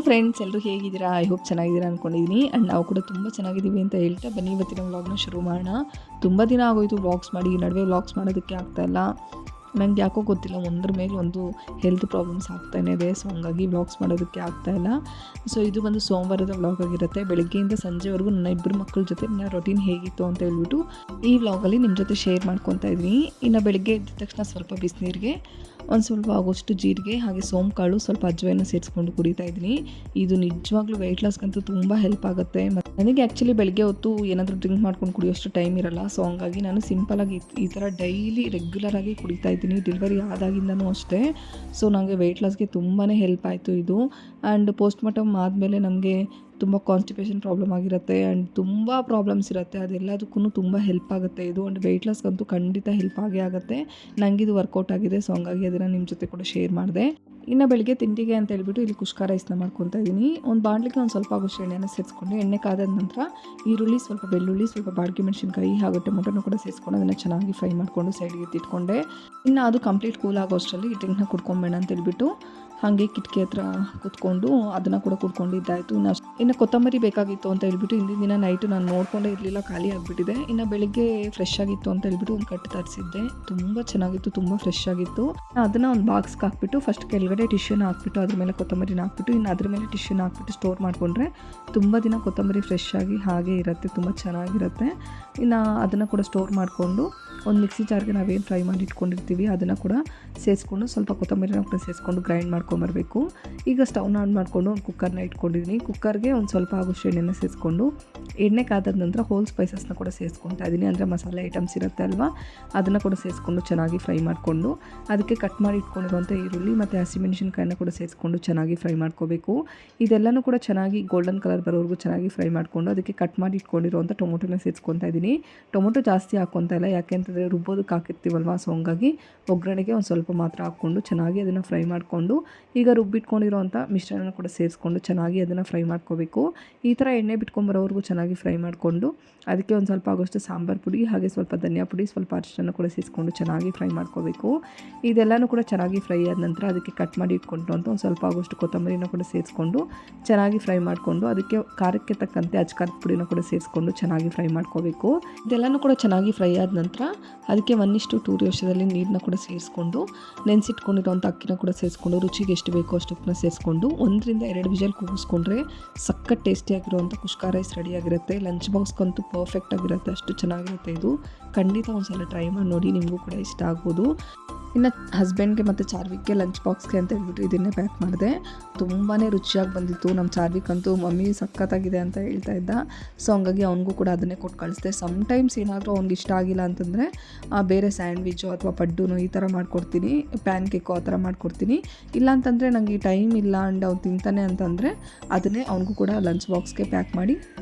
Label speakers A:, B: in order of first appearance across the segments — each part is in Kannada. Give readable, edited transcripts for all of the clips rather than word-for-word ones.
A: ಫ್ರೆಂಡ್ಸ್, ಎಲ್ಲರೂ ಹೇಗಿದ್ದೀರಾ? ಐ ಹೋಪ್ ಚೆನ್ನಾಗಿದ್ದೀರಾ ಅಂದ್ಕೊಂಡಿದ್ದೀನಿ. ಆ್ಯಂಡ್ ನಾವು ಕೂಡ ತುಂಬ ಚೆನ್ನಾಗಿದ್ದೀವಿ ಅಂತ ಹೇಳ್ತಾ ಬನ್ನಿ ಇವತ್ತಿನ ವ್ಲಾಗ್ನ ಶುರು ಮಾಡೋಣ. ತುಂಬ ದಿನ ಆಗೋಯಿತು ವ್ಲಾಗ್ಸ್ ಮಾಡಿ, ನಡುವೆ ವ್ಲಾಗ್ಸ್ ಮಾಡೋದಕ್ಕೆ ಆಗ್ತಾಯಿಲ್ಲ. ನಂಗೆ ಯಾಕೋ ಗೊತ್ತಿಲ್ಲ, ಒಂದ್ರ ಮೇಲೆ ಒಂದು ಹೆಲ್ತ್ ಪ್ರಾಬ್ಲಮ್ಸ್ ಆಗ್ತಾನೇ ಇದೆ. ಸೊ ಹಂಗಾಗಿ ವ್ಲಾಗ್ಸ್ ಮಾಡೋದಕ್ಕೆ ಆಗ್ತಾಯಿಲ್ಲ. ಸೊ ಇದು ಬಂದು ಸೋಮವಾರದ ವ್ಲಾಗ್ ಆಗಿರುತ್ತೆ. ಬೆಳಗ್ಗೆಯಿಂದ ಸಂಜೆವರೆಗೂ ನನ್ನ ಇಬ್ಬರು ಮಕ್ಕಳ ಜೊತೆ ನನ್ನ ರೊಟೀನ್ ಹೇಗಿತ್ತು ಅಂತ ಹೇಳ್ಬಿಟ್ಟು ಈ ವ್ಲಾಗಲ್ಲಿ ನಿಮ್ಮ ಜೊತೆ ಶೇರ್ ಮಾಡ್ಕೊತಾ ಇದ್ದೀನಿ. ಇನ್ನು ಬೆಳಗ್ಗೆ ಎದ್ದ ತಕ್ಷಣ ಸ್ವಲ್ಪ ಬಿಸಿನೀರಿಗೆ ಒಂದು ಸ್ವಲ್ಪ ಆಗೋಷ್ಟು ಜೀರಿಗೆ ಹಾಗೆ ಸೋಂಕಾಳು ಸ್ವಲ್ಪ ಅಜ್ವಾಯಿನ ಸೇರಿಸ್ಕೊಂಡು ಕುಡಿತಾ ಇದ್ದೀನಿ. ಇದು ನಿಜವಾಗ್ಲೂ ವೆಯ್ಟ್ ಲಾಸ್ಗಂತೂ ತುಂಬ ಹೆಲ್ಪ್ ಆಗುತ್ತೆ. ಮತ್ತು ನನಗೆ ಆ್ಯಕ್ಚುಲಿ ಬೆಳಗ್ಗೆ ಹೊತ್ತು ಏನಾದರೂ ಡ್ರಿಂಕ್ ಮಾಡ್ಕೊಂಡು ಕುಡಿಯೋಷ್ಟು ಟೈಮ್ ಇರಲ್ಲ. ಸೊ ಹಂಗಾಗಿ ನಾನು ಸಿಂಪಲಾಗಿ ಈ ಥರ ಡೈಲಿ ರೆಗ್ಯುಲರಾಗಿ ಕುಡಿತಾ ಇದ್ದೀನಿ. ಡೆಲಿವರಿ ಆದಾಗಿಂದನೂ ಅಷ್ಟೇ. ಸೊ ನನಗೆ ವೆಯ್ಟ್ ಲಾಸ್ಗೆ ತುಂಬಾ ಹೆಲ್ಪ್ ಆಯಿತು ಇದು. ಆ್ಯಂಡ್ ಪೋಸ್ಟ್ ಮಾರ್ಟಮ್ ಆದಮೇಲೆ ನಮಗೆ ತುಂಬ ಕಾನ್ಸ್ಟಿಪೇಷನ್ ಪ್ರಾಬ್ಲಮ್ ಆಗಿರುತ್ತೆ ಆ್ಯಂಡ್ ತುಂಬ ಪ್ರಾಬ್ಲಮ್ಸ್ ಇರುತ್ತೆ. ಅದೆಲ್ಲದಕ್ಕೂ ತುಂಬ ಹೆಲ್ಪ್ ಆಗುತ್ತೆ ಇದು. ಆ್ಯಂಡ್ ವೆಯ್ಟ್ ಲಾಸ್ಗಂತೂ ಖಂಡಿತ ಹೆಲ್ಪ್ ಆಗೇ ಆಗುತ್ತೆ. ನನಗಿದು ವರ್ಕೌಟ್ ಆಗಿದೆ. ಸೊ ಹಂಗಾಗಿ ಅದನ್ನು ನಿಮ್ಮ ಜೊತೆ ಕೂಡ ಶೇರ್ ಮಾಡಿದೆ. ಇನ್ನು ಬೆಳಗ್ಗೆ ತಿಂಡಿಗೆ ಅಂತ ಹೇಳ್ಬಿಟ್ಟು ಇಲ್ಲಿ ಕುಷ್ಕ ರೈಸ್ನ ಮಾಡ್ಕೊತಾ ಇದ್ದೀನಿ. ಒಂದು ಬಾಣಲಿಗೆ ಒಂದು ಸ್ವಲ್ಪ ಆಗೋಷ್ಟು ಎಣ್ಣೆನ ಸೇರಿಸ್ಕೊಂಡು ಎಣ್ಣೆ ಕಾದಾದ ನಂತರ ಈರುಳ್ಳಿ, ಸ್ವಲ್ಪ ಬೆಳ್ಳುಳ್ಳಿ, ಸ್ವಲ್ಪ ಬಾಡಿಗೆ ಮೆಣಸಿನ್ಕಾಯಿ ಹಾಗೂ ಟೊಮೊಟೊನ ಕೂಡ ಸೇರಿಸ್ಕೊಂಡು ಅದನ್ನು ಚೆನ್ನಾಗಿ ಫ್ರೈ ಮಾಡಿಕೊಂಡು ಸೈಡ್ಗೆ ಎತ್ತಿಟ್ಕೊಂಡೆ. ಇನ್ನು ಅದು ಕಂಪ್ಲೀಟ್ ಕೂಲ್ ಆಗೋಷ್ಟರಲ್ಲಿ ಈ ಡ್ರಿಂಕ್ನ ಕುಡ್ಕೊಂಬೇಡ ಅಂತ ಹೇಳ್ಬಿಟ್ಟು ಹಾಗೆ ಕಿಟಕಿ ಹತ್ರ ಕೂತ್ಕೊಂಡು ಅದನ್ನು ಕೂಡ ಕುಡ್ಕೊಂಡಿದ್ದಾಯಿತು. ಇನ್ನು ಕೊತ್ತಂಬರಿ ಬೇಕಾಗಿತ್ತು ಅಂತ ಹೇಳ್ಬಿಟ್ಟು ಹಿಂದಿನ ದಿನ ನೈಟು ನಾನು ನೋಡ್ಕೊಂಡೇ ಇರಲಿಲ್ಲ, ಖಾಲಿ ಆಗಿಬಿಟ್ಟಿದೆ. ಇನ್ನು ಬೆಳಿಗ್ಗೆ ಫ್ರೆಶ್ ಆಗಿತ್ತು ಅಂತ ಹೇಳ್ಬಿಟ್ಟು ಒಂದು ಕಟ್ಟು ತರಿಸಿದ್ದೆ. ತುಂಬ ಚೆನ್ನಾಗಿತ್ತು, ತುಂಬ ಫ್ರೆಶ್ ಆಗಿತ್ತು. ಅದನ್ನು ಒಂದು ಬಾಕ್ಸ್ಗೆ ಹಾಕ್ಬಿಟ್ಟು ಫಸ್ಟ್ ಕೆಳಗಡೆ ಟಿಶ್ಯೂನ ಹಾಕ್ಬಿಟ್ಟು ಅದ್ರ ಮೇಲೆ ಕೊತ್ತಂಬರಿನ ಹಾಕ್ಬಿಟ್ಟು ಇನ್ನು ಅದ್ರ ಮೇಲೆ ಟಿಶ್ಯೂನ ಹಾಕ್ಬಿಟ್ಟು ಸ್ಟೋರ್ ಮಾಡಿಕೊಂಡ್ರೆ ತುಂಬ ದಿನ ಕೊತ್ತಂಬರಿ ಫ್ರೆಶ್ ಆಗಿ ಹಾಗೆ ಇರುತ್ತೆ, ತುಂಬ ಚೆನ್ನಾಗಿರುತ್ತೆ. ಇನ್ನು ಅದನ್ನು ಕೂಡ ಸ್ಟೋರ್ ಮಾಡಿಕೊಂಡು ಒಂದು ಮಿಕ್ಸಿ ಜಾರ್ಗೆ ನಾವೇನು ಫ್ರೈ ಮಾಡಿ ಇಟ್ಕೊಂಡಿರ್ತೀವಿ ಅದನ್ನು ಕೂಡ ಸೇರಿಸ್ಕೊಂಡು ಸ್ವಲ್ಪ ಕೊತ್ತಂಬರಿನ ಕೂಡ ಸೇರಿಸ್ಕೊಂಡು ಗ್ರೈಂಡ್ ಮಾಡ್ಕೊಂಬರ್ಬೇಕು. ಈಗ ಸ್ಟವ್ನ ಆನ್ ಮಾಡಿಕೊಂಡು ಒಂದು ಕುಕ್ಕರ್ನ ಇಟ್ಕೊಂಡಿದ್ದೀನಿ. ಕುಕ್ಕರ್ಗೆ ಒಂದು ಸ್ವಲ್ಪ ಆಗೋಷ್ಟು ಎಣ್ಣೆನ ಸೇರಿಸ್ಕೊಂಡು ಎಣ್ಣೆ ಕಾದಾದ ನಂತರ ಹೋಲ್ ಸ್ಪೈಸಸ್ನ ಕೂಡ ಸೇರಿಸ್ಕೊತಾ ಇದ್ದೀನಿ. ಅಂದರೆ ಮಸಾಲೆ ಐಟಮ್ಸ್ ಇರುತ್ತೆ ಅಲ್ವಾ, ಅದನ್ನು ಕೂಡ ಸೇರಿಸ್ಕೊಂಡು ಚೆನ್ನಾಗಿ ಫ್ರೈ ಮಾಡಿಕೊಂಡು ಅದಕ್ಕೆ ಕಟ್ ಮಾಡಿ ಇಟ್ಕೊಂಡಿರುವಂಥ ಈರುಳ್ಳಿ ಮತ್ತು ಹಸಿಮೆಣಸಿನ್ಕಾಯಿನ ಕೂಡ ಸೇರಿಸ್ಕೊಂಡು ಚೆನ್ನಾಗಿ ಫ್ರೈ ಮಾಡ್ಕೋಬೇಕು. ಇದೆಲ್ಲನೂ ಕೂಡ ಚೆನ್ನಾಗಿ ಗೋಲ್ಡನ್ ಕಲರ್ ಬರೋವರೆಗೂ ಚೆನ್ನಾಗಿ ಫ್ರೈ ಮಾಡಿಕೊಂಡು ಅದಕ್ಕೆ ಕಟ್ ಮಾಡಿ ಇಟ್ಕೊಂಡಿರುವಂಥ ಟೊಮೊಟೊನ ಸೇರಿಸ್ಕೊತಾ ಇದ್ದೀನಿ. ಟೊಮೊಟೊ ಜಾಸ್ತಿ ಹಾಕ್ಕೊತಾ ಇಲ್ಲ, ಯಾಕೆಂತಂದರೆ ರುಬ್ಬೋದಕ್ಕೆ ಹಾಕಿರ್ತೀವಲ್ವ. ಸೊ ಹಂಗಾಗಿ ಒಗ್ಗರಣೆಗೆ ಒಂದು ಸ್ವಲ್ಪ ಮಾತ್ರ ಹಾಕ್ಕೊಂಡು ಚೆನ್ನಾಗಿ ಅದನ್ನು ಫ್ರೈ ಮಾಡಿಕೊಂಡು ಈಗ ರುಬ್ಬಿಟ್ಕೊಂಡಿರೋವಂಥ ಮಿಶ್ರಣ ಕೂಡ ಸೇರಿಸ್ಕೊಂಡು ಚೆನ್ನಾಗಿ ಅದನ್ನು ಫ್ರೈ ಮಾಡ್ಕೋಬೇಕು. ಈ ಥರ ಎಣ್ಣೆ ಬಿಟ್ಕೊಂಬರೋವರೆಗೂ ಚೆನ್ನಾಗಿ ಫ್ರೈ ಮಾಡಿಕೊಂಡು ಅದಕ್ಕೆ ಒಂದು ಸ್ವಲ್ಪ ಆಗೋಷ್ಟು ಸಾಂಬಾರು ಪುಡಿ ಹಾಗೆ ಸ್ವಲ್ಪ ಧನಿಯಾ ಪುಡಿ, ಸ್ವಲ್ಪ ಅರಿಶಿನ ಕೂಡ ಸೇರಿಸ್ಕೊಂಡು ಚೆನ್ನಾಗಿ ಫ್ರೈ ಮಾಡ್ಕೋಬೇಕು. ಇದೆಲ್ಲನೂ ಕೂಡ ಚೆನ್ನಾಗಿ ಫ್ರೈ ಆದ ನಂತರ ಅದಕ್ಕೆ ಕಟ್ ಮಾಡಿ ಇಟ್ಕೊಂಡು ಅಂತ ಒಂದು ಸ್ವಲ್ಪ ಆಗೋಷ್ಟು ಕೊತ್ತಂಬರಿನ ಕೂಡ ಸೇರಿಸ್ಕೊಂಡು ಚೆನ್ನಾಗಿ ಫ್ರೈ ಮಾಡಿಕೊಂಡು ಅದಕ್ಕೆ ಖಾರಕ್ಕೆ ತಕ್ಕಂತೆ ಅಚ್ಕಾರದ ಪುಡಿನ ಕೂಡ ಸೇರಿಸ್ಕೊಂಡು ಚೆನ್ನಾಗಿ ಫ್ರೈ ಮಾಡ್ಕೋಬೇಕು. ಇದೆಲ್ಲನೂ ಕೂಡ ಚೆನ್ನಾಗಿ ಫ್ರೈ ಆದ ನಂತರ ಅದಕ್ಕೆ 1:2 ರೇಷಿಯೋದಲ್ಲಿ ನೀರನ್ನ ಕೂಡ ಸೇರಿಸ್ಕೊಂಡು ನೆನೆಸಿಟ್ಕೊಂಡಿರೋಂಥ ಅಕ್ಕಿನ ಕೂಡ ಸೇರಿಸ್ಕೊಂಡು ರುಚಿಗೆ ಎಷ್ಟು ಬೇಕೋ ಅಷ್ಟು ಉಪ್ಪನ್ನ ಸೇರಿಸ್ಕೊಂಡು 1-2 ವಿಷಲ್ ಕೂಗಿಸ್ಕೊಂಡ್ರೆ ಸಖತ್ ಟೇಸ್ಟಿಯಾಗಿರುವಂಥ ಕುಷ್ಕ ರೈಸ್ ರೆಡಿಯಾಗಿರುತ್ತೆ. ಲಂಚ್ ಬಾಕ್ಸ್ಗಂತೂ ಪರ್ಫೆಕ್ಟ್ ಆಗಿರುತ್ತೆ, ಅಷ್ಟು ಚೆನ್ನಾಗಿರುತ್ತೆ ಇದು. ಖಂಡಿತ ಒಂದು ಸಲ ಟ್ರೈ ಮಾಡಿ ನೋಡಿ, ನಿಮಗೂ ಕೂಡ ಇಷ್ಟ ಆಗ್ಬೋದು. ಇನ್ನು ಹಸ್ಬೆಂಡ್ಗೆ ಮತ್ತು ಚಾರ್ವಿಕ್ಗೆ ಲಂಚ್ ಬಾಕ್ಸ್ಗೆ ಅಂತ ಹೇಳ್ಬಿಟ್ಟು ಇದನ್ನೇ ಪ್ಯಾಕ್ ಮಾಡಿದೆ. ತುಂಬಾ ರುಚಿಯಾಗಿ ಬಂದಿತ್ತು. ನಮ್ಮ ಚಾರ್ವಿಕ್ ಅಂತೂ ಮಮ್ಮಿ ಸಖತ್ತಾಗಿದೆ ಅಂತ ಹೇಳ್ತಾ ಇದ್ದ. ಸೊ ಹಂಗಾಗಿ ಅವ್ನಿಗೂ ಕೂಡ ಅದನ್ನೇ ಕೊಟ್ಟು ಕಳಿಸ್ದೆ. ಸಮ್ಟೈಮ್ಸ್ ಏನಾದರೂ ಅವ್ನಿಗೆ ಇಷ್ಟ ಆಗಿಲ್ಲ ಅಂತಂದರೆ ಬೇರೆ ಸ್ಯಾಂಡ್ವಿಚ್ಚು ಅಥವಾ ಪಡ್ಡುನೋ ಈ ಥರ ಮಾಡಿಕೊಡ್ತೀನಿ, ಪ್ಯಾನ್ ಕೇಕೋ ಆ ಥರ ಮಾಡಿಕೊಡ್ತೀನಿ. ಇಲ್ಲಾಂತಂದರೆ ನನಗೆ ಟೈಮ್ ಇಲ್ಲ ಆ್ಯಂಡ್ ಅವ್ನು ತಿಂತಾನೆ ಅಂತಂದರೆ ಅದನ್ನೇ ಅವ್ನಿಗೂ ಕೂಡ ಲಂಚ್ ಬಾಕ್ಸ್ಗೆ ಪ್ಯಾಕ್ ಮಾಡಿ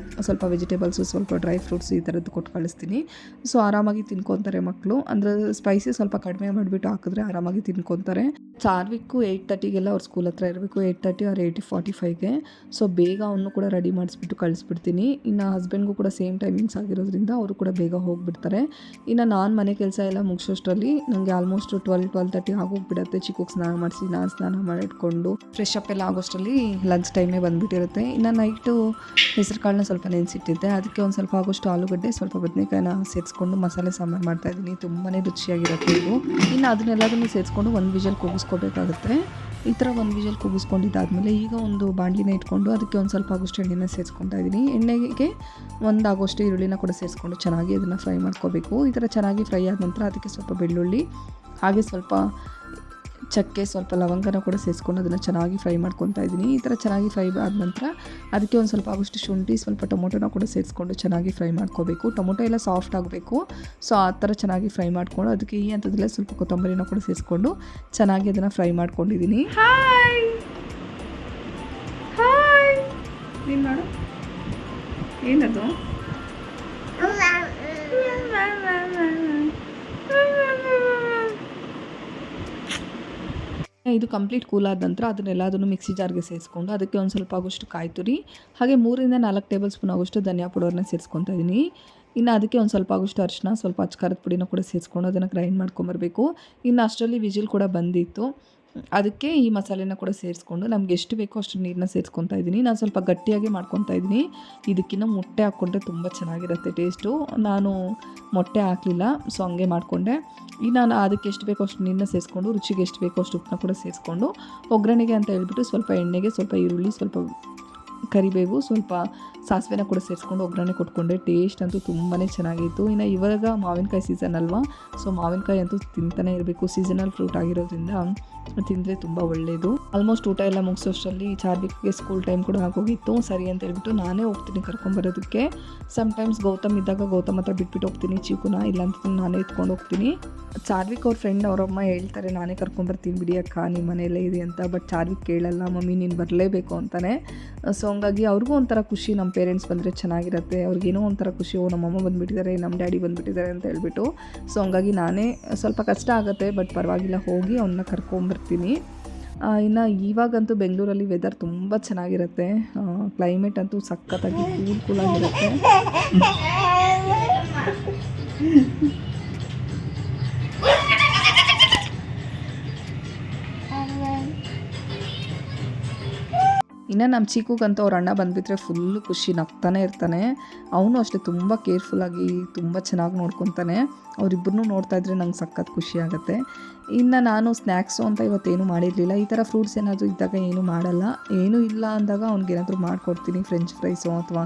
A: ಸ್ವಲ್ಪ ವೆಜಿಟೇಬಲ್ಸು, ಸ್ವಲ್ಪ ಡ್ರೈ ಫ್ರೂಟ್ಸ್ ಈ ಥರದ್ದು ಕೊಟ್ಟು ಕಳಿಸ್ತೀನಿ. ಸೊ ಆರಾಮಾಗಿ ತಿನ್ಕೊತಾರೆ ಮಕ್ಕಳು. ಅಂದರೆ ಸ್ಪೈಸಿ ಸ್ವಲ್ಪ ಕಡಿಮೆ ಮಾಡಿಬಿಟ್ಟು ಹಾಕಿದ್ರೆ ಆರಾಮಾಗಿ ತಿನ್ಕೊತಾರೆ. ಚಾರ್ವಿಕ್ಕು 8:30ಗೆಲ್ಲ ಅವ್ರ ಸ್ಕೂಲ್ ಹತ್ರ ಇರಬೇಕು, 8:30 or 8:45ಗೆ. ಸೊ ಬೇಗ ಅವನು ಕೂಡ ರೆಡಿ ಮಾಡಿಸ್ಬಿಟ್ಟು ಕಳಿಸ್ಬಿಡ್ತೀನಿ. ಇನ್ನು ಹಸ್ಬೆಂಡ್ಗೂ ಕೂಡ ಸೇಮ್ ಟೈಮಿಂಗ್ಸ್ ಆಗಿರೋದ್ರಿಂದ ಅವರು ಕೂಡ ಬೇಗ ಹೋಗಿಬಿಡ್ತಾರೆ. ಇನ್ನು ನಾನು ಮನೆ ಕೆಲಸ ಎಲ್ಲ ಮುಗಿಸೋಷ್ಟರಲ್ಲಿ ನನಗೆ ಆಲ್ಮೋಸ್ಟ್ 12-12:30 ಆಗೋಗ್ಬಿಡುತ್ತೆ. ಚಿಕ್ಕಕ್ಕೆ ಸ್ನಾನ ಮಾಡಿಸಿ ನಾನು ಸ್ನಾನ ಮಾಡಿಟ್ಕೊಂಡು ಫ್ರೆಶ್ ಅಪ್ ಎಲ್ಲ ಆಗೋಷ್ಟರಲ್ಲಿ ಲಂಚ್ ಟೈಮೇ ಬಂದುಬಿಟ್ಟಿರುತ್ತೆ. ಇನ್ನು ನೈಟು ಹೆಸರು ಕಾಳನ್ನ ಸ್ವಲ್ಪ ನೆನೆಸಿಟ್ಟಿದ್ದೆ. ಅದಕ್ಕೆ ಒಂದು ಸ್ವಲ್ಪ ಆಗೋಷ್ಟು ಆಲೂಗಡ್ಡೆ, ಸ್ವಲ್ಪ ಬದನೆಕಾಯಿನ ಸೇರಿಸ್ಕೊಂಡು ಮಸಾಲೆ ಸಾಂಬಾರು ಮಾಡ್ತಾಯಿದ್ದೀನಿ. ತುಂಬಾ ರುಚಿಯಾಗಿರುತ್ತೆ ಇದು. ಇನ್ನು ಅದನ್ನೆಲ್ಲದನ್ನು ಸೇರಿಸ್ಕೊಂಡು 1 ವಿಷಲ್ ಕೂಗಿಸ್ಕೋಬೇಕಾಗುತ್ತೆ. ಈ ಥರ 1 ವಿಷಲ್ ಕೂಗಿಸ್ಕೊಂಡಿದ್ದಾದಮೇಲೆ ಈಗ ಒಂದು ಬಾಣಲಿನ ಇಟ್ಕೊಂಡು ಅದಕ್ಕೆ ಒಂದು ಸ್ವಲ್ಪ ಆಗೋಷ್ಟು ಎಣ್ಣೆನ ಸೇರಿಸ್ಕೊತಾ ಇದ್ದೀನಿ. ಎಣ್ಣೆಗೆ ಒಂದು ಆಗೋಷ್ಟು ಈರುಳ್ಳಿನ ಕೂಡ ಸೇರಿಸ್ಕೊಂಡು ಚೆನ್ನಾಗಿ ಅದನ್ನು ಫ್ರೈ ಮಾಡ್ಕೋಬೇಕು. ಈ ಥರ ಚೆನ್ನಾಗಿ ಫ್ರೈ ಆದ ನಂತರ ಅದಕ್ಕೆ ಸ್ವಲ್ಪ ಬೆಳ್ಳುಳ್ಳಿ ಹಾಗೆ ಸ್ವಲ್ಪ ಚಕ್ಕೆ, ಸ್ವಲ್ಪ ಲವಂಗನ ಕೂಡ ಸೇರಿಸ್ಕೊಂಡು ಅದನ್ನು ಚೆನ್ನಾಗಿ ಫ್ರೈ ಮಾಡ್ಕೊತಾ ಇದ್ದೀನಿ. ಈ ಥರ ಚೆನ್ನಾಗಿ ಫ್ರೈ ಆದ ನಂತರ ಅದಕ್ಕೆ ಒಂದು ಸ್ವಲ್ಪ ಆಗೋಷ್ಟು ಶುಂಠಿ, ಸ್ವಲ್ಪ ಟೊಮೊಟೊನ ಕೂಡ ಸೇರಿಸ್ಕೊಂಡು ಚೆನ್ನಾಗಿ ಫ್ರೈ ಮಾಡ್ಕೋಬೇಕು. ಟೊಮೊಟೊ ಎಲ್ಲ ಸಾಫ್ಟ್ ಆಗಬೇಕು. ಸೊ ಆ ಥರ ಚೆನ್ನಾಗಿ ಫ್ರೈ ಮಾಡಿಕೊಂಡು ಅದಕ್ಕೆ ಈ ಹಂತದಲ್ಲೇ ಸ್ವಲ್ಪ ಕೊತ್ತಂಬರಿನ ಕೂಡ ಸೇರಿಸ್ಕೊಂಡು ಚೆನ್ನಾಗಿ ಅದನ್ನು ಫ್ರೈ ಮಾಡ್ಕೊಂಡಿದ್ದೀನಿ. ಹಾಯ್ ಹಾಯ್ ನೀನು ಮಾಡು, ಏನದು? ಇದು ಕಂಪ್ಲೀಟ್ ಕೂಲ್ ಆದ ನಂತರ ಅದನ್ನೆಲ್ಲದನ್ನು ಮಿಕ್ಸಿ ಜಾರ್ಗೆ ಸೇರಿಸ್ಕೊಂಡು ಅದಕ್ಕೆ ಒಂದು ಸ್ವಲ್ಪ ಆಗೋಷ್ಟು ಕಾಯಿ ತುರಿ ಹಾಗೆ 3-4 ಟೇಬಲ್ ಸ್ಪೂನ್ ಆಗೋಷ್ಟು ಧನಿಯಾ ಪೌಡರ್ನ ಸೇರಿಸ್ಕೊತಾ ಇದ್ದೀನಿ. ಇನ್ನು ಅದಕ್ಕೆ ಒಂದು ಸ್ವಲ್ಪ ಆಗೋಷ್ಟು ಅರಿಶಿನ, ಸ್ವಲ್ಪ ಅಚ್ಕಾರದ ಪುಡಿನ ಕೂಡ ಸೇರಿಸ್ಕೊಂಡು ಅದನ್ನು ಗ್ರೈಂಡ್ ಮಾಡ್ಕೊಂಬರಬೇಕು. ಇನ್ನು ಅಷ್ಟರಲ್ಲಿ ವಿಜಿಲ್ ಕೂಡ ಬಂದಿತ್ತು. ಅದಕ್ಕೆ ಈ ಮಸಾಲೆನ ಕೂಡ ಸೇರಿಸ್ಕೊಂಡು ನಮ್ಗೆ ಎಷ್ಟು ಬೇಕೋ ಅಷ್ಟು ನೀರನ್ನ ಸೇರಿಸ್ಕೊತಾ ಇದ್ದೀನಿ. ನಾನು ಸ್ವಲ್ಪ ಗಟ್ಟಿಯಾಗಿ ಮಾಡ್ಕೊತಾ ಇದ್ದೀನಿ. ಇದಕ್ಕಿಂತ ಮೊಟ್ಟೆ ಹಾಕ್ಕೊಂಡ್ರೆ ತುಂಬ ಚೆನ್ನಾಗಿರುತ್ತೆ ಟೇಸ್ಟು. ನಾನು ಮೊಟ್ಟೆ ಹಾಕಲಿಲ್ಲ, ಸೊ ಹಂಗೆ ಮಾಡಿಕೊಂಡೆ. ಇನ್ನು ನಾನು ಅದಕ್ಕೆ ಎಷ್ಟು ಬೇಕೋ ಅಷ್ಟು ನೀರನ್ನ ಸೇರಿಸ್ಕೊಂಡು, ರುಚಿಗೆ ಎಷ್ಟು ಬೇಕೋ ಅಷ್ಟು ಉಪ್ಪನ್ನ ಕೂಡ ಸೇರಿಸ್ಕೊಂಡು, ಒಗ್ಗರಣೆಗೆ ಅಂತ ಹೇಳ್ಬಿಟ್ಟು ಸ್ವಲ್ಪ ಎಣ್ಣೆಗೆ ಸ್ವಲ್ಪ ಈರುಳ್ಳಿ, ಸ್ವಲ್ಪ ಕರಿಬೇವು, ಸ್ವಲ್ಪ ಸಾಸಿವೆನ ಕೂಡ ಸೇರಿಸ್ಕೊಂಡು ಒಗ್ಗರಣೆ ಕೊಟ್ಕೊಂಡೆ. ಟೇಸ್ಟ್ ಅಂತೂ ತುಂಬಾ ಚೆನ್ನಾಗಿತ್ತು. ಇನ್ನು ಇವಾಗ ಮಾವಿನಕಾಯಿ ಸೀಸನ್ ಅಲ್ವಾ, ಸೊ ಮಾವಿನಕಾಯಿ ಅಂತೂ ತಿಂತಾನೆ ಇರಬೇಕು. ಸೀಸನಲ್ ಫ್ರೂಟ್ ಆಗಿರೋದ್ರಿಂದ ತಿಂದರೆ ತುಂಬ ಒಳ್ಳೆಯದು. ಆಲ್ಮೋಸ್ಟ್ ಊಟ ಎಲ್ಲ ಮುಗಿಸೋಷ್ಟರಲ್ಲಿ ಚಾರ್ವಿಕ್ಗೆ ಸ್ಕೂಲ್ ಟೈಮ್ ಕೂಡ ಆಗೋಗಿತ್ತು. ಸರಿ ಅಂತ ಹೇಳ್ಬಿಟ್ಟು ನಾನೇ ಹೋಗ್ತೀನಿ ಕರ್ಕೊಂಬರೋದಕ್ಕೆ. ಸಮ್ಟೈಮ್ಸ್ ಗೌತಮ್ ಇದ್ದಾಗ ಗೌತಮ್ ಹತ್ರ ಬಿಟ್ಬಿಟ್ಟು ಹೋಗ್ತೀನಿ ಚೀಕುನ, ಇಲ್ಲಾಂತ ನಾನೇ ಎತ್ಕೊಂಡು ಹೋಗ್ತೀನಿ. ಚಾರ್ವಿಕ್ ಅವ್ರ ಫ್ರೆಂಡ್ ಅವರಮ್ಮ ಹೇಳ್ತಾರೆ ನಾನೇ ಕರ್ಕೊಂಬರ್ತೀನಿ ಬಿಡಿ ಅಕ್ಕ, ನಿಮ್ಮ ಮನೆಯಲ್ಲೇ ಇದೆ ಅಂತ. ಬಟ್ ಚಾರ್ವಿಕ್ ಕೇಳಲ್ಲ, ಮಮ್ಮಿ ನೀನು ಬರಲೇಬೇಕು ಅಂತಾನೆ. ಸೊ ಹಂಗಾಗಿ ಅವ್ರಿಗೂ ಒಂಥರ ಖುಷಿ, ನಮ್ಮ ಪೇರೆಂಟ್ಸ್ ಬಂದರೆ ಚೆನ್ನಾಗಿರುತ್ತೆ. ಅವ್ರಿಗೇನೋ ಒಂಥರ ಖುಷಿ, ನಮ್ಮಮ್ಮ ಬಂದುಬಿಟ್ಟಿದ್ದಾರೆ, ನಮ್ಮ ಡ್ಯಾಡಿ ಬಂದುಬಿಟ್ಟಿದ್ದಾರೆ ಅಂತ ಹೇಳ್ಬಿಟ್ಟು. ಸೊ ಹಂಗಾಗಿ ನಾನೇ ಸ್ವಲ್ಪ ಕಷ್ಟ ಆಗುತ್ತೆ, ಬಟ್ ಪರವಾಗಿಲ್ಲ ಹೋಗಿ ಅವನ್ನ ಕರ್ಕೊಂಬರ್ತೀನಿ. ಇನ್ನು ಇವಾಗಂತೂ ಬೆಂಗಳೂರಲ್ಲಿ ವೆದರ್ ತುಂಬ ಚೆನ್ನಾಗಿರುತ್ತೆ. ಕ್ಲೈಮೇಟ್ ಅಂತೂ ಸಖತ್ತಾಗಿ ಕೂಲಾಗಿರುತ್ತೆ. ಇನ್ನು ನಮ್ಮ ಚೀಕುಗಂತೂ ಅವ್ರ ಅಣ್ಣ ಬಂದುಬಿಟ್ರೆ ಫುಲ್ಲು ಖುಷಿ, ನಗ್ತಾನೆ ಇರ್ತಾನೆ. ಅವನು ಅಷ್ಟೇ ತುಂಬ ಕೇರ್ಫುಲ್ಲಾಗಿ ತುಂಬ ಚೆನ್ನಾಗಿ ನೋಡ್ಕೊತಾನೆ. ಅವರಿಬ್ಬರನ್ನೂ ನೋಡ್ತಾ ಇದ್ರೆ ನಂಗೆ ಸಖತ್ ಖುಷಿ ಆಗುತ್ತೆ. ಇನ್ನು ನಾನು ಸ್ನ್ಯಾಕ್ಸು ಅಂತ ಇವತ್ತೇನು ಮಾಡಿರಲಿಲ್ಲ. ಈ ಥರ ಫ್ರೂಟ್ಸ್ ಏನಾದರೂ ಇದ್ದಾಗ ಏನೂ ಮಾಡಲ್ಲ. ಏನೂ ಇಲ್ಲ ಅಂದಾಗ ಅವ್ನಿಗೇನಾದರೂ ಮಾಡಿಕೊಡ್ತೀನಿ, ಫ್ರೆಂಚ್ ಫ್ರೈಸು ಅಥವಾ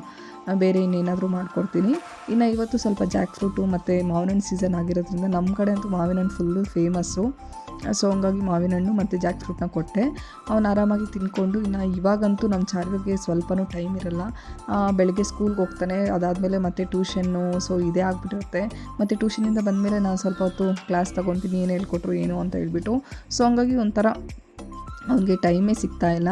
A: ಬೇರೆ ಇನ್ನೇನಾದರೂ ಮಾಡಿಕೊಡ್ತೀನಿ. ಇನ್ನು ಇವತ್ತು ಸ್ವಲ್ಪ ಜಾಕ್ ಫ್ರೂಟು ಮತ್ತು ಮಾವಿನ ಹಣ್ಣು ಸೀಸನ್ ಆಗಿರೋದ್ರಿಂದ ನಮ್ಮ ಕಡೆ ಅಂತೂ ಮಾವಿನ ಹಣ್ಣು ಫುಲ್ಲು ಫೇಮಸ್ಸು. ಸೊ ಹಂಗಾಗಿ ಮಾವಿನ ಹಣ್ಣು ಮತ್ತು ಜಾಕ್ ಫ್ರೂಟ್ನ ಕೊಟ್ಟೆ. ಅವನು ಆರಾಮಾಗಿ ತಿನ್ಕೊಂಡು, ಇನ್ನು ಇವಾಗಂತೂ ನಮ್ಮ ಚಾರ್ವಿಗೆ ಸ್ವಲ್ಪನೂ ಟೈಮ್ ಇರಲ್ಲ. ಬೆಳಗ್ಗೆ ಸ್ಕೂಲ್ಗೆ ಹೋಗ್ತಾನೆ, ಅದಾದಮೇಲೆ ಮತ್ತೆ ಟ್ಯೂಷನ್ನು, ಸೊ ಇದೇ ಆಗಿಬಿಟ್ಟಿರುತ್ತೆ. ಮತ್ತು ಟ್ಯೂಷನಿಂದ ಬಂದಮೇಲೆ ನಾನು ಸ್ವಲ್ಪ ಹೊತ್ತು ಕ್ಲಾಸ್ ತೊಗೊತೀನಿ, ಏನು ಹೇಳ್ಕೊಟ್ರು ಏನು ಅಂತ ಹೇಳ್ಬಿಟ್ಟು. ಸೊ ಹಂಗಾಗಿ ಒಂಥರ ಅವನಿಗೆ ಟೈಮೇ ಸಿಗ್ತಾಯಿಲ್ಲ.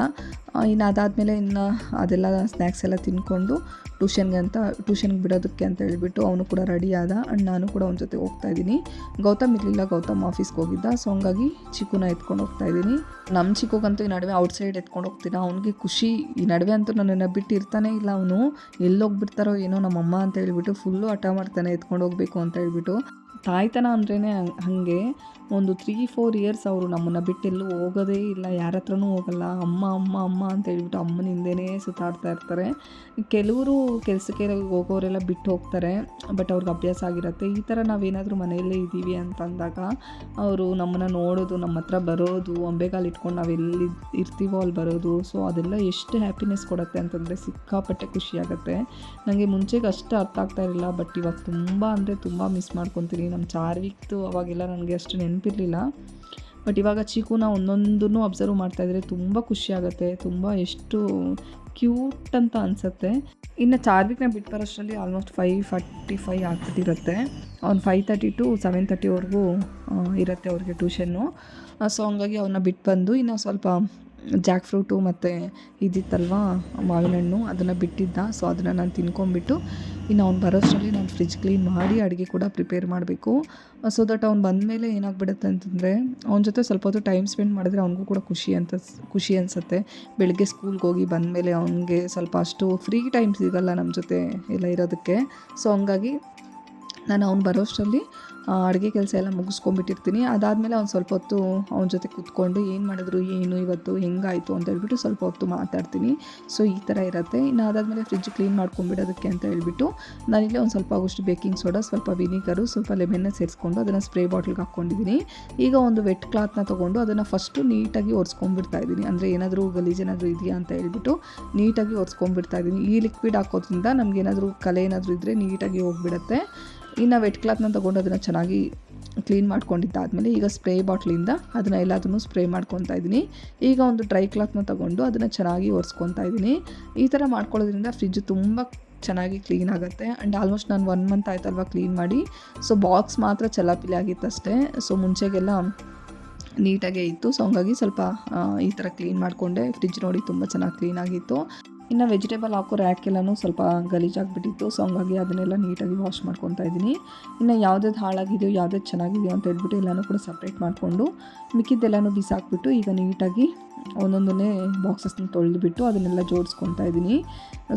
A: ಇನ್ನು ಅದಾದಮೇಲೆ ಇನ್ನು ಅದೆಲ್ಲ ಸ್ನ್ಯಾಕ್ಸ್ ಎಲ್ಲ ತಿನ್ಕೊಂಡು ಟ್ಯೂಷನ್ಗೆ ಬಿಡೋದಕ್ಕೆ ಅಂತ ಹೇಳ್ಬಿಟ್ಟು ಅವನು ಕೂಡ ರೆಡಿ ಆದ. ಆ್ಯಂಡ್ ನಾನು ಕೂಡ ಅವನ ಜೊತೆ ಹೋಗ್ತಾಯಿದ್ದೀನಿ. ಗೌತಮ್ ಇರಲಿಲ್ಲ, ಗೌತಮ್ ಆಫೀಸ್ಗೆ ಹೋಗಿದ್ದ. ಸೊ ಹಂಗಾಗಿ ಚಿಕ್ಕುನ ಎತ್ಕೊಂಡು ಹೋಗ್ತಾಯಿದ್ದೀನಿ. ನಮ್ಮ ಚಿಕ್ಕಗಂತೂ ಈ ನಡುವೆ ಔಟ್ಸೈಡ್ ಎತ್ಕೊಂಡು ಹೋಗ್ತೀನಿ. ಅವನಿಗೆ ಖುಷಿ. ಈ ನಡುವೆ ಅಂತೂ ನನ್ನನ್ನು ಬಿಟ್ಟು ಇರ್ತಾನೆ ಇಲ್ಲ. ಅವನು ಎಲ್ಲೋಗ್ಬಿಡ್ತಾರೋ ಏನೋ ನಮ್ಮಮ್ಮ ಅಂತ ಹೇಳ್ಬಿಟ್ಟು ಫುಲ್ಲು ಹಠ ಮಾಡ್ತಾನೆ ಎತ್ಕೊಂಡು ಹೋಗಬೇಕು ಅಂತ ಹೇಳ್ಬಿಟ್ಟು. ತಾಯ್ತನ ಅಂದ್ರೇ ಹಾಗೆ. ಒಂದು 3-4 ಇಯರ್ಸ್ ಅವರು ನಮ್ಮನ್ನು ಬಿಟ್ಟು ಎಲ್ಲೂ ಹೋಗೋದೇ ಇಲ್ಲ, ಯಾರ ಹತ್ರನೂ ಹೋಗಲ್ಲ. ಅಮ್ಮ ಅಮ್ಮ ಅಮ್ಮ ಅಂತ ಹೇಳ್ಬಿಟ್ಟು ಅಮ್ಮನ ಹಿಂದೆನೇ ಸುತ್ತಾಡ್ತಾ ಇರ್ತಾರೆ. ಕೆಲವರು ಕೆಲಸಕ್ಕೆ ಹೋಗೋರೆಲ್ಲ ಬಿಟ್ಟು ಹೋಗ್ತಾರೆ, ಬಟ್ ಅವ್ರಿಗೆ ಅಭ್ಯಾಸ ಆಗಿರುತ್ತೆ. ಈ ಥರ ನಾವೇನಾದರೂ ಮನೆಯಲ್ಲೇ ಇದ್ದೀವಿ ಅಂತಂದಾಗ ಅವರು ನಮ್ಮನ್ನು ನೋಡೋದು, ನಮ್ಮ ಹತ್ರ ಬರೋದು, ಅಂಬೆಗಾಲು ಇಟ್ಕೊಂಡು ನಾವೆಲ್ಲಿ ಇರ್ತೀವೋ ಅಲ್ಲಿ ಬರೋದು, ಸೊ ಅದೆಲ್ಲ ಎಷ್ಟು ಹ್ಯಾಪಿನೆಸ್ ಕೊಡುತ್ತೆ ಅಂತಂದರೆ ಸಿಕ್ಕಾಪಟ್ಟೆ ಖುಷಿಯಾಗುತ್ತೆ. ನನಗೆ ಮುಂಚೆಗೆ ಅಷ್ಟು ಅರ್ಥ ಆಗ್ತಾ ಇರಲಿಲ್ಲ, ಬಟ್ ಇವಾಗ ತುಂಬ ಅಂದರೆ ತುಂಬ ಮಿಸ್ ಮಾಡ್ಕೊತೀನಿ. ನಮ್ಮ ಚಾರ್ವಿಕ್ದು ಅವಾಗೆಲ್ಲ ನನಗೆ ಅಷ್ಟು ನೆನಪಿರಲಿಲ್ಲ, ಬಟ್ ಇವಾಗ ಚೀಕುನ ಒಂದೊಂದನ್ನು ಅಬ್ಸರ್ವ್ ಮಾಡ್ತಾಯಿದ್ರೆ ತುಂಬ ಖುಷಿಯಾಗುತ್ತೆ. ತುಂಬ ಎಷ್ಟು ಕ್ಯೂಟ್ ಅಂತ ಅನಿಸುತ್ತೆ. ಇನ್ನು ಚಾರ್ವಿಕ್ನ ಬಿಟ್ಟು ಬರೋಷ್ಟರಲ್ಲಿ ಆಲ್ಮೋಸ್ಟ್ 5:45 ಆಗ್ಬಿಟ್ಟಿರುತ್ತೆ. ಅವ್ನು 5:30 to 7:30ವರೆಗೂ ಇರುತ್ತೆ ಅವ್ರಿಗೆ ಟ್ಯೂಷನ್ನು. ಸೊ ಹಂಗಾಗಿ ಅವನ್ನ ಬಿಟ್ಟು ಬಂದು ಇನ್ನು ಸ್ವಲ್ಪ ಜಾಕ್ ಫ್ರೂಟು ಮತ್ತು ಇದಿತ್ತಲ್ವ ಮಾವಿನ ಹಣ್ಣು, ಅದನ್ನು ಬಿಟ್ಟಿದ್ದ. ಸೊ ಅದನ್ನು ನಾನು ತಿನ್ಕೊಂಬಿಟ್ಟು ಇನ್ನು ಅವ್ನು ಬರೋಷ್ಟರಲ್ಲಿ ನಾನು ಫ್ರಿಜ್ ಕ್ಲೀನ್ ಮಾಡಿ ಅಡುಗೆ ಕೂಡ ಪ್ರಿಪೇರ್ ಮಾಡಬೇಕು. ಸೊ ದಟ್ ಅವ್ನು ಬಂದಮೇಲೆ ಏನಾಗ್ಬಿಡುತ್ತೆ ಅಂತಂದರೆ ಅವನ ಜೊತೆ ಸ್ವಲ್ಪ ಹೊತ್ತು ಟೈಮ್ ಸ್ಪೆಂಡ್ ಮಾಡಿದ್ರೆ ಅವ್ನಿಗೂ ಕೂಡ ಖುಷಿ ಅನಿಸುತ್ತೆ. ಬೆಳಗ್ಗೆ ಸ್ಕೂಲ್ಗೆ ಹೋಗಿ ಬಂದಮೇಲೆ ಅವನಿಗೆ ಸ್ವಲ್ಪ ಅಷ್ಟು ಫ್ರೀ ಟೈಮ್ ಸಿಗಲ್ಲ ನಮ್ಮ ಜೊತೆ ಎಲ್ಲ ಇರೋದಕ್ಕೆ. ಸೊ ಹಂಗಾಗಿ ನಾನು ಅವ್ನು ಬರೋಷ್ಟರಲ್ಲಿ ಅಡುಗೆ ಕೆಲಸ ಎಲ್ಲ ಮುಗಿಸ್ಕೊಂಡ್ಬಿಟ್ಟಿರ್ತೀನಿ. ಅದಾದಮೇಲೆ ಅವ್ನು ಸ್ವಲ್ಪ ಹೊತ್ತು ಅವನ ಜೊತೆ ಕೂತ್ಕೊಂಡು ಏನು ಮಾಡಿದ್ರು, ಏನು ಇವತ್ತು ಹೆಂಗಾಯಿತು ಅಂತ ಹೇಳ್ಬಿಟ್ಟು ಸ್ವಲ್ಪ ಹೊತ್ತು ಮಾತಾಡ್ತೀನಿ. ಸೊ ಈ ಥರ ಇರುತ್ತೆ. ಇನ್ನು ಅದಾದಮೇಲೆ ಫ್ರಿಜ್ ಕ್ಲೀನ್ ಮಾಡ್ಕೊಂಡ್ಬಿಡೋದಕ್ಕೆ ಅಂತ ಹೇಳ್ಬಿಟ್ಟು ನಾನಿಲ್ಲೇ ಒಂದು ಸ್ವಲ್ಪ ಆಗೋಷ್ಟು ಬೇಕಿಂಗ್ ಸೋಡಾ, ಸ್ವಲ್ಪ ವಿನಿಗರು, ಸ್ವಲ್ಪ ಲೆಮನ್ನ ಸೇರಿಸ್ಕೊಂಡು ಅದನ್ನು ಸ್ಪ್ರೇ ಬಾಟ್ಲಿಗೆ ಹಾಕ್ಕೊಂಡಿದ್ದೀನಿ. ಈಗ ಒಂದು ವೆಟ್ ಕ್ಲಾತ್ನ ತೊಗೊಂಡು ಅದನ್ನು ಫಸ್ಟು ನೀಟಾಗಿ ಒರೆಸ್ಕೊಂಡ್ಬಿಡ್ತಾ ಇದ್ದೀನಿ. ಅಂದರೆ ಏನಾದರೂ ಗಲೀಜೇನಾದರೂ ಇದೆಯಾ ಅಂತ ಹೇಳ್ಬಿಟ್ಟು ನೀಟಾಗಿ ಒರೆಸ್ಕೊಂಡ್ಬಿಡ್ತಾ ಇದ್ದೀನಿ. ಈ ಲಿಕ್ವಿಡ್ ಹಾಕೋದ್ರಿಂದ ನಮಗೇನಾದರೂ ಕಲೆ ಏನಾದರೂ ಇದ್ದರೆ ನೀಟಾಗಿ ಹೋಗಿಬಿಡುತ್ತೆ. ಇನ್ನು ವೆಟ್ ಕ್ಲಾತ್ನ ತೊಗೊಂಡು ಅದನ್ನು ಚೆನ್ನಾಗಿ ಕ್ಲೀನ್ ಮಾಡ್ಕೊಂಡಿದ್ದಾದಮೇಲೆ ಈಗ ಸ್ಪ್ರೇ ಬಾಟ್ಲಿಂದ ಅದನ್ನು ಎಲ್ಲದನ್ನು ಸ್ಪ್ರೇ ಮಾಡ್ಕೊತಾ ಇದ್ದೀನಿ. ಈಗ ಒಂದು ಡ್ರೈ ಕ್ಲಾತ್ನ ತೊಗೊಂಡು ಅದನ್ನು ಚೆನ್ನಾಗಿ ಒರೆಸ್ಕೊತಾ ಇದ್ದೀನಿ. ಈ ಥರ ಮಾಡ್ಕೊಳ್ಳೋದ್ರಿಂದ ಫ್ರಿಜ್ಜು ತುಂಬ ಚೆನ್ನಾಗಿ ಕ್ಲೀನ್ ಆಗುತ್ತೆ. ಆ್ಯಂಡ್ ಆಲ್ಮೋಸ್ಟ್ ನಾನು 1 ಮಂತ್ ಆಯ್ತಲ್ವ ಕ್ಲೀನ್ ಮಾಡಿ. ಸೊ ಬಾಕ್ಸ್ ಮಾತ್ರ ಚಲಾಪಿಲಿ ಆಗಿತ್ತು ಅಷ್ಟೇ. ಸೊ ಮುಂಚೆಗೆಲ್ಲ ನೀಟಾಗೇ ಇತ್ತು. ಸೊ ಹಂಗಾಗಿ ಸ್ವಲ್ಪ ಈ ಥರ ಕ್ಲೀನ್ ಮಾಡಿಕೊಂಡೆ. ಫ್ರಿಜ್ ನೋಡಿ ತುಂಬ ಚೆನ್ನಾಗಿ ಕ್ಲೀನಾಗಿತ್ತು. ಇನ್ನು ವೆಜಿಟೇಬಲ್ ಹಾಕೋ ರ್ಯಾಕೆಲ್ಲನೂ ಸ್ವಲ್ಪ ಗಲೀಜಾಗಿಬಿಟ್ಟಿತ್ತು. ಸೊ ಹಂಗಾಗಿ ಅದನ್ನೆಲ್ಲ ನೀಟಾಗಿ ವಾಶ್ ಮಾಡ್ಕೊತಾ ಇದ್ದೀನಿ. ಇನ್ನು ಯಾವ್ದು ಹಾಳಾಗಿದೆಯೋ ಯಾವ್ದು ಚೆನ್ನಾಗಿದೆಯೋ ಅಂತ ಹೇಳ್ಬಿಟ್ಟು ಎಲ್ಲನೂ ಕೂಡ ಸಪ್ರೇಟ್ ಮಾಡಿಕೊಂಡು ಮಿಕ್ಕಿದ್ದೆಲ್ಲನೂ ಬಿಸಾಕ್ಬಿಟ್ಟು ಈಗ ನೀಟಾಗಿ ಒಂದೊಂದನ್ನೇ ಬಾಕ್ಸಸ್ನ ತೊಳೆದುಬಿಟ್ಟು ಅದನ್ನೆಲ್ಲ ಜೋಡಿಸ್ಕೊತಾ ಇದ್ದೀನಿ.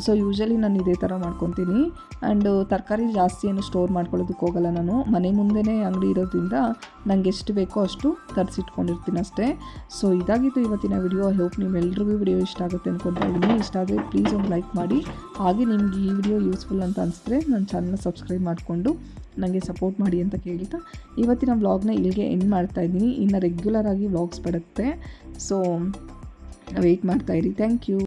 A: ಸೊ ಯೂಶ್ವಲಿ ನಾನು ಇದೇ ಥರ ಮಾಡ್ಕೊತೀನಿ. ಆ್ಯಂಡ್ ತರಕಾರಿ ಜಾಸ್ತಿ ಏನು ಸ್ಟೋರ್ ಮಾಡ್ಕೊಳ್ಳೋದಕ್ಕೆ ಹೋಗಲ್ಲ ನಾನು. ಮನೆ ಮುಂದೆನೇ ಅಂಗಡಿ ಇರೋದ್ರಿಂದ ನನಗೆ ಎಷ್ಟು ಬೇಕೋ ಅಷ್ಟು ತರಿಸಿಟ್ಕೊಂಡಿರ್ತೀನಿ ಅಷ್ಟೇ. ಸೊ ಇದಾಗಿತ್ತು ಇವತ್ತಿನ ವಿಡಿಯೋ. ಐ ಹೋಪ್ ನಿಮ್ಮೆಲ್ರಿಗೂ ವಿಡಿಯೋ ಇಷ್ಟ ಆಗುತ್ತೆ ಅಂದ್ಕೊತಾ ಇದ್ದೀನಿ. ಇಷ್ಟ ಆದರೆ ಪ್ಲೀಸ್ ಒಂದು ಲೈಕ್ ಮಾಡಿ. ಹಾಗೆ ನಿಮ್ಗೆ ಈ ವಿಡಿಯೋ ಯೂಸ್ಫುಲ್ ಅಂತ ಅನಿಸಿದ್ರೆ ನನ್ನ ಚಾನಲ್ನ ಸಬ್ಸ್ಕ್ರೈಬ್ ಮಾಡಿಕೊಂಡು ನನಗೆ ಸಪೋರ್ಟ್ ಮಾಡಿ ಅಂತ ಕೇಳ್ತಾ ಇವತ್ತಿನ ವ್ಲಾಗ್ನ ಇಲ್ಲಿಗೆ ಎಂಡ್ ಮಾಡ್ತಾಯಿದ್ದೀನಿ. ಇನ್ನು ರೆಗ್ಯುಲರಾಗಿ ವ್ಲಾಗ್ಸ್ ಬರುತ್ತೆ. ಸೊ ವೆಯ್ಟ್ ಮಾಡ್ತಾಯಿರಿ. Thank you.